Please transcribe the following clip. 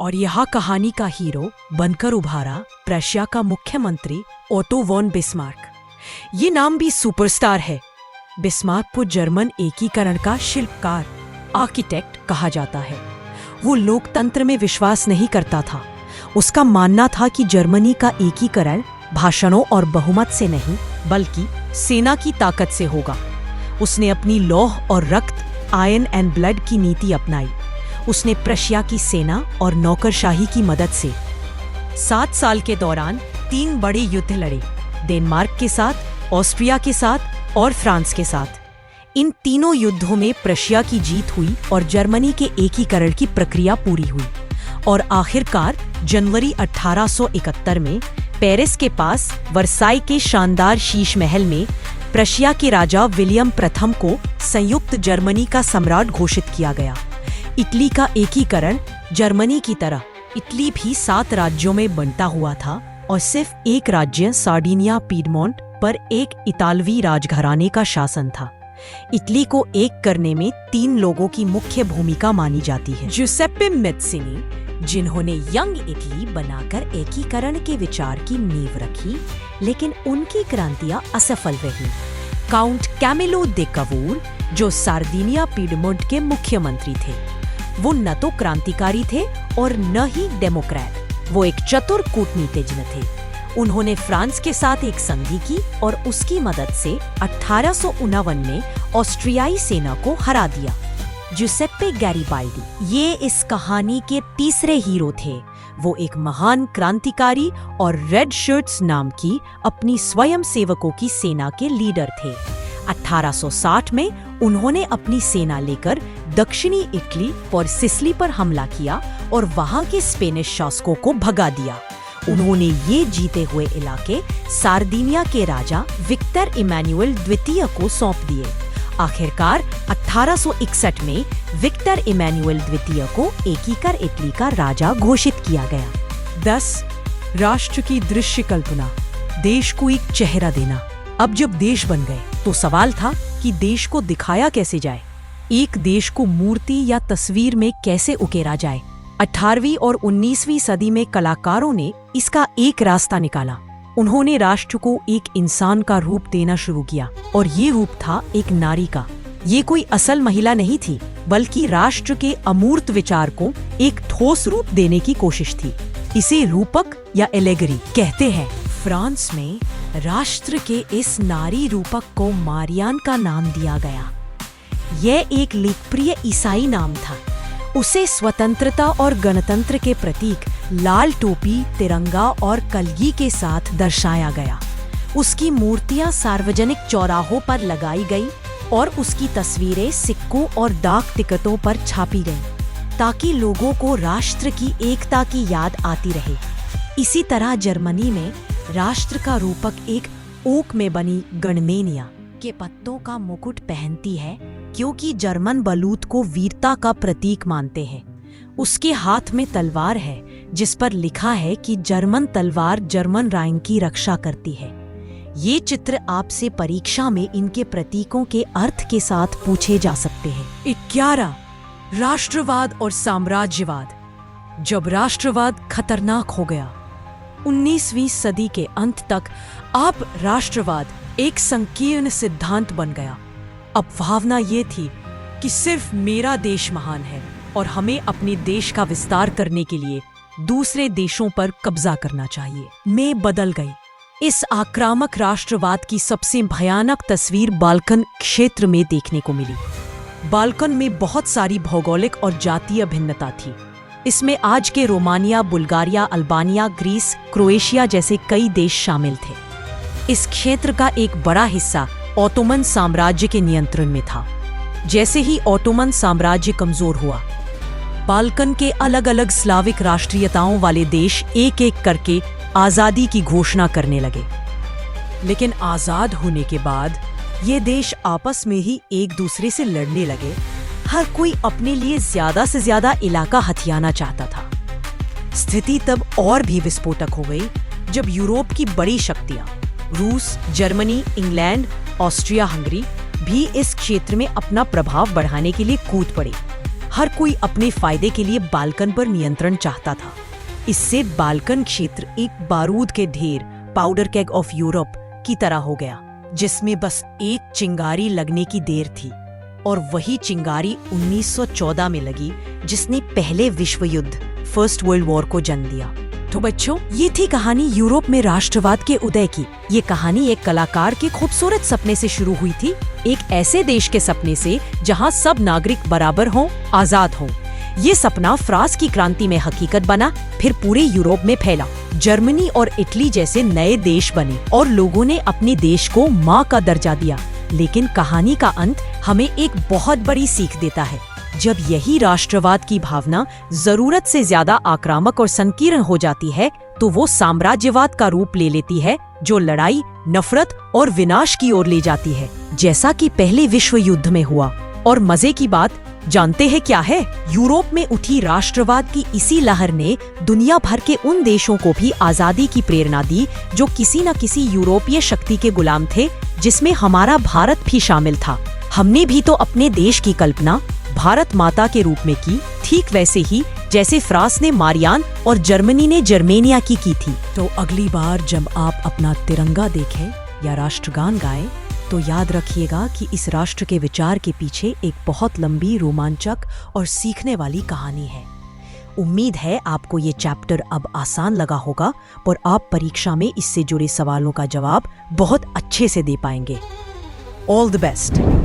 और यह कहानी का हीरो बनकर उभारा प्रशिया का मुख्यमंत्री ओटो वॉन बिस्मार्क। ये नाम भी सुपरस्टार है। बिस्मार्क को जर्मन एकीकरण का शिल्पकार, आर्किटेक्ट कहा जाता है। वो लोकतंत्र में विश्वास नहीं करता था। उसका मानना था कि जर्मनी का एकीकरण भाषणों और बहुमत से नहीं बल्कि सेना की ताकत से होगा। उसने अपनी लौह और रक्त, आयरन एंड ब्लड की नीति अपनाई। उसने प्रशिया की सेना और नौकरशाही की मदद से 7 साल के दौरान 3 बड़े युद्ध लड़े, डेनमार्क के साथ, ऑस्ट्रिया के साथ और फ्रांस के साथ। इन तीनों युद्धों में प्रशिया की जीत हुई और जर्मनी के एकीकरण की प्रक्रिया पूरी हुई। और आखिरकार जनवरी 1871 में पेरिस के पास वर्साई के शानदार शीश महल में प्रशिया के राजा विलियम प्रथम को संयुक्त जर्मनी का सम्राट घोषित किया गया। इटली का एकीकरण जर्मनी की तरह इटली भी 7 राज्यों में बंटा हुआ था और सिर्फ एक राज्य सार्डिनिया पीडमोंट पर एक इतालवी राजघराने का शासन था। इटली को एक करने में 3 लोगों की मुख्य भूमिका मानी जाती है। जुसेप्पे मैत्ज़ीनी, जिन्होंने यंग इटली बनाकर एकीकरण के विचार की नींव रखी, लेकिन उनकी क्रांतियां असफल रहीं। काउंट कैमिलो दे कवूर, जो सार्डिनिया पीडमोंट के मुख्यमंत्री थे, वो न तो क्रांतिकारी थे और न ही डेमोक्रेट। वो एक चतुर कूटनीतिज्ञ थे। उन्होंने फ्रांस के साथ एक संधि की और उसकी मदद से 1849 में ऑस्ट्रियाई सेना को हरा दिया। जुसेप्पे गैरिबाल्डी ये इस कहानी के तीसरे हीरो थे। वो एक महान क्रांतिकारी और रेड शर्ट्स नाम की अपनी स्वयं सेवकों की सेना के लीडर थे। 1860 में उन्होंने अपनी सेना लेकर दक्षिणी इटली और सिसिली पर हमला किया और वहां के स्पेनिश शासकों को भगा दिया। उन्होंने ये जीते हुए इलाके सार्डिनिया के राजा विक्टर इमैनुएल द्वितीय को सौंप दिए। आखिरकार 1861 में विक्टर इमैनुएल द्वितीय को एकीकर इटली का राजा घोषित किया गया। 10 राष्ट्र की दृश्य कल्पना, देश को एक चेहरा देना। अब जब देश बन गए तो सवाल था कि देश को दिखाया कैसे जाए, एक देश को मूर्ति या तस्वीर में कैसे उकेरा जाए। 18वीं और 19वीं सदी में कलाकारों ने इसका एक रास्ता निकाला। उन्होंने राष्ट्र को एक इंसान का रूप देना शुरू किया और ये रूप था एक नारी का। ये कोई असल महिला नहीं थी, बल्कि राष्ट्र के अमूर्त विचार को एक ठोस रूप देने की कोशिश थी। इसे रूपक या एलेगरी कहते हैं। फ्रांस में राष्ट्र के इस नारी रूपक को मारियान का नाम दिया गया। यह एक लोकप्रिय ईसाई नाम था। उसे स्वतंत्रता और गणतंत्र के प्रतीक लाल टोपी, तिरंगा और कलगी के साथ दर्शाया गया। उसकी मूर्तियां सार्वजनिक चौराहों पर लगाई गई और उसकी तस्वीरें सिक्कों और डाक टिकटों पर छापी गईं, ताकि लोगों को राष्ट्र की एकता की याद आती रहे। इसी तरह जर्मनी में राष्ट्र का रूपक एक ओक में बनी गणमेनिया के पत्तों का मुकुट पहनती है, क्योंकि जर्मन बलूत को वीरता का प्रतीक मानते हैं। उसके हाथ में तलवार है जिस पर लिखा है कि जर्मन तलवार जर्मन राइन की रक्षा करती है। ये चित्र आपसे परीक्षा में इनके प्रतीकों के अर्थ के साथ पूछे जा सकते हैं। 11 राष्ट्रवाद और साम्राज्यवाद। जब राष्ट्रवाद खतरनाक हो गया, 19वीं सदी के अंत तक अब राष्ट्रवाद एक संकीर्ण सिद्धांत बन गया। अब भावना ये थी कि सिर्फ मेरा देश महान है और हमें अपने देश का विस्तार करने के लिए दूसरे देशों पर कब्जा करना चाहिए। मैं बदल गई। इस आक्रामक राष्ट्रवाद की सबसे भयानक तस्वीर बाल्कन क्षेत्र में देखने को मिली। बाल्कन में बहुत सारी भौगोलिक और जातीय भिन्नता थी। इसमें आज के Romania, Bulgaria, Albania, Greece, Croatia जैसे कई देश शामिल थे। इस क्षेत्र का एक बड़ा हिस्सा ओटोमन साम्राज्य के नियंत्रण में था। जैसे ही ओटोमन साम्राज्य कमजोर हुआ, बाल्कन के अलग अलग स्लाविक राष्ट्रीयताओं वाले देश एक एक करके आजादी की घोषणा करने लगे। लेकिन आजाद होने के बाद ये देश आपस में ही एक दूसरे से लड़ने लगे। हर कोई अपने लिए ज्यादा से ज्यादा इलाका हथियाना चाहता था। स्थिति तब और भी विस्फोटक हो गई जब यूरोप की बड़ी शक्तियां रूस, जर्मनी, इंग्लैंड, ऑस्ट्रिया हंगरी भी इस क्षेत्र में अपना प्रभाव बढ़ाने के लिए कूद पड़े। हर कोई अपने फायदे के लिए बाल्कन पर नियंत्रण चाहता था। इससे बाल्कन क्षेत्र एक बारूद के ढेर, पाउडर केग ऑफ यूरोप की तरह हो गया, जिसमें बस एक चिंगारी लगने की देर थी। और वही चिंगारी 1914 में लगी, जिसने पहले विश्व युद्ध, फर्स्ट वर्ल्ड वॉर को जन्म दिया। तो बच्चों, ये थी कहानी यूरोप में राष्ट्रवाद के उदय की। ये कहानी एक कलाकार के खूबसूरत सपने से शुरू हुई थी, एक ऐसे देश के सपने से जहां सब नागरिक बराबर हों, आजाद हों। ये सपना फ्रांस की क्रांति में हकीकत बना, फिर पूरे यूरोप में फैला। जर्मनी और इटली जैसे नए देश बने और लोगों ने अपने देश को माँ का दर्जा दिया। लेकिन कहानी का अंत हमें एक बहुत बड़ी सीख देता है। जब यही राष्ट्रवाद की भावना जरूरत से ज्यादा आक्रामक और संकीर्ण हो जाती है, तो वो साम्राज्यवाद का रूप ले लेती है, जो लड़ाई, नफरत और विनाश की ओर ले जाती है, जैसा कि पहले विश्व युद्ध में हुआ। और मजे की बात जानते हैं क्या है? यूरोप में उठी राष्ट्रवाद की इसी लहर ने दुनिया भर के उन देशों को भी आजादी की प्रेरणा दी जो किसी न किसी यूरोपीय शक्ति के गुलाम थे, जिसमें हमारा भारत भी शामिल था। हमने भी तो अपने देश की कल्पना भारत माता के रूप में की, ठीक वैसे ही जैसे फ्रांस ने मारियान और जर्मनी ने जर्मेनिया की थी। तो अगली बार जब आप अपना तिरंगा देखें या राष्ट्रगान गाएं, तो याद रखिएगा कि इस राष्ट्र के विचार के पीछे एक बहुत लंबी, रोमांचक और सीखने वाली कहानी है। उम्मीद है आपको ये चैप्टर अब आसान लगा होगा और आप परीक्षा में इससे जुड़े सवालों का जवाब बहुत अच्छे से दे पाएंगे। All the best.